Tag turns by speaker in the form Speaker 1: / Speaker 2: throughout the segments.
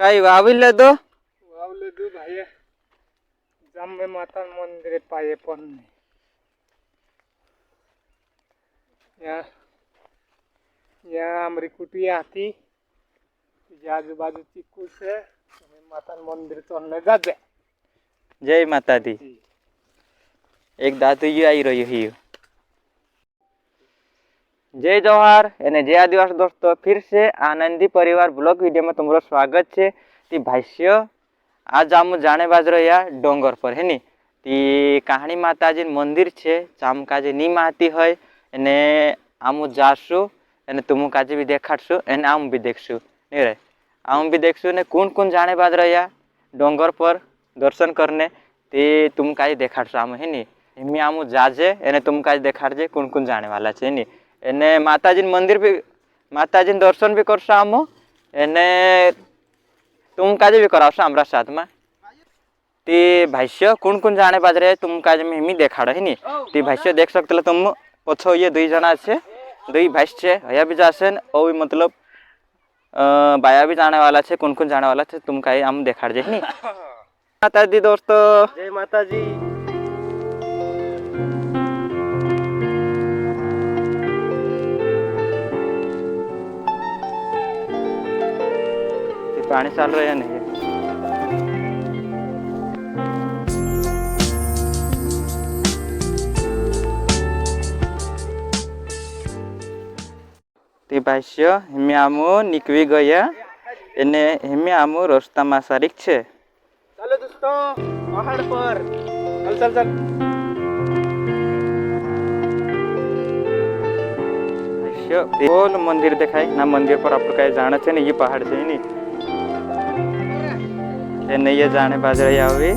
Speaker 1: काही वाविले दो
Speaker 2: भाई जम्मे माता मंदिर पाए पण यहाँ हमारी कुटिया आती आजूबाजू चिक्कू से माता मंदिर चलने जाते।
Speaker 1: जय माता दी। एक दातु आई रही है। जय जवाहर एने जय आदिवासी दोस्तों, फिर से आनंदी परिवार ब्लॉग वीडियो में तुम्हारा स्वागत है। ती भाष्य आज आम जाने बाज रहा डोंगर पर है नी ती कहानी माताजी मंदिर छे जाम काजे नी माती है एने आम जाशु एने तुम काजे भी देखाड़शु एने आम भी देखशु नहीं रे आम भी देखशु ने कौन जाने बाज रहा डोंगर पर दर्शन करने ते तुम काजे देखाड़शु आम है नी एमी आम जाजे एने तुम काजे देखाड़जे कौन जाने वाला छे नी एने माताजी मंदिर भी माताजी दर्शन भी करशु आम एने तुम काजे भी करावशो हमरा साथ में ती भाष्य कौन जाने बाज रहे तुम काजे में हिमी देखाड़ है नी ती भाष्य देख सकते तुम पछो ये दुई जना छे दुई भाष्य छे हया भी जासे ओ भी मतलब बाया भी जाने वाला छे कौन जाने वाला छे तुम काई हम देखाड़ जे नी। माता दी दोस्तों,
Speaker 2: जय माता जी।
Speaker 1: पानी चल रहा है नहीं ते भाष्य हिमे आमो निकवी गया एने हिमे आमो रस्ता में सारिक छे।
Speaker 2: चलो दोस्तों पहाड़ पर चल चल चल।
Speaker 1: भाष्य बोल मंदिर दिखाई ना मंदिर पर आप लोग कहीं जाना चाहिए ये पहाड़ से नहीं नहीं ये जाने बाज रही आवे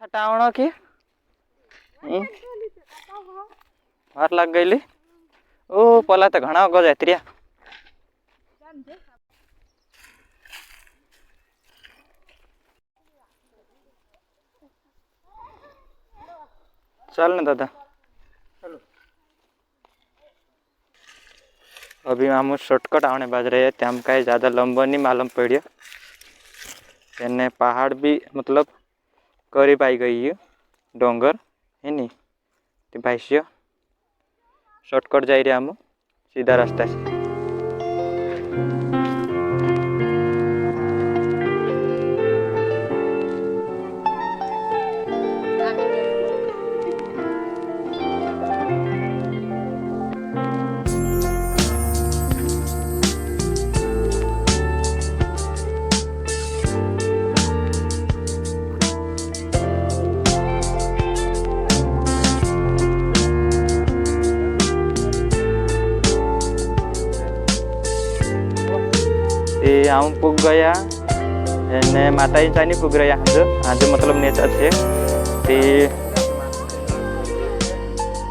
Speaker 1: हटावणो की हार लग गई ओ पला तो घना गज है चल ना दादा अभी हम शॉर्टकट आने बाज रहे हैं त्याम का ज़्यादा लंबा नहीं मालूम पड़िया एने पहाड़ भी मतलब करीब आई गई है डोंगर है नी तो भाष्य शॉर्टकट जा रहे हम सीधा रास्ता से। आम पुग गया एने माताजी चाइनी पुग रहा हाँ मतलब नेचा छे ते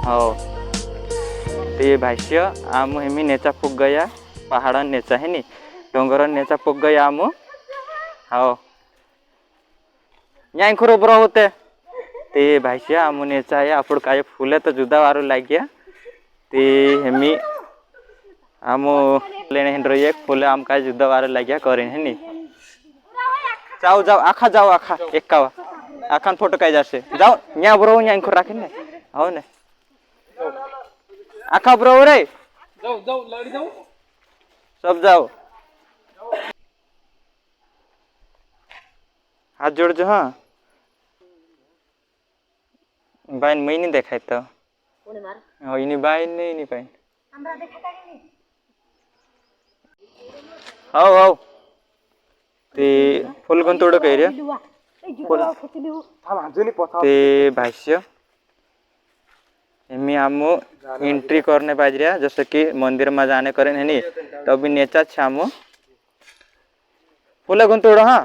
Speaker 1: हाँ ते भाष्य आम हिमी नेचा पुग गया पहाड़ नेचा है नी डोंगर नेचा पुग गया आम हाँ यहाँ खुरो बरो होते ते भाष्य आम नेचा है आप का फूले तो जुदा वारू लग गया ते हिमी आम लेने रही फूले आम का जुदा वारे लगे करें है नी जाओ जाओ आखा जाओ आखा एक का आखा फोटो कहीं जासे जाओ यहाँ ब्रो यहाँ इंखुर रखे ने आओ ने आखा ब्रो रे
Speaker 2: जाओ जाओ लड़ी जाओ
Speaker 1: सब जाओ हाथ जोड़ जो हाँ बाइन मैं नहीं देखा तो हाँ इन्हीं बाइन नहीं पाइन आओ आओ ते फुल गन तोड़ कह रहा ते भाष्य एमी आमु एंट्री करने पाहिजे जसं की मंदिर में जाने करेन है नी तो अभी नेचा छे आमु फुले गुंतोड़ हाँ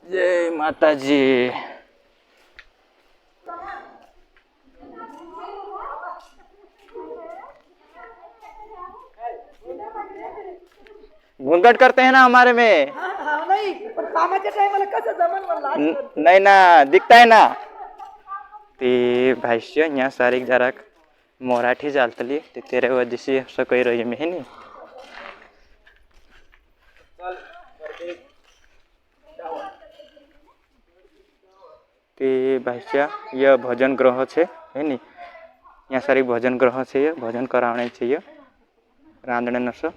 Speaker 1: जय माता जी घूंघट करते हैं ना हमारे में
Speaker 2: नाही पण कामाच्या टायमाला कसं जमन मला
Speaker 1: नहीं ना दिखता है ना ते भाष्य यहाँ सारी जराक मराठी चालतली ते तेरे वजह से असं काही रही मी है नी ते भाष्य यह भजन ग्रह छे है नी यहाँ सारी भजन ग्रह छे भजन करावणे छे रांधणे नशो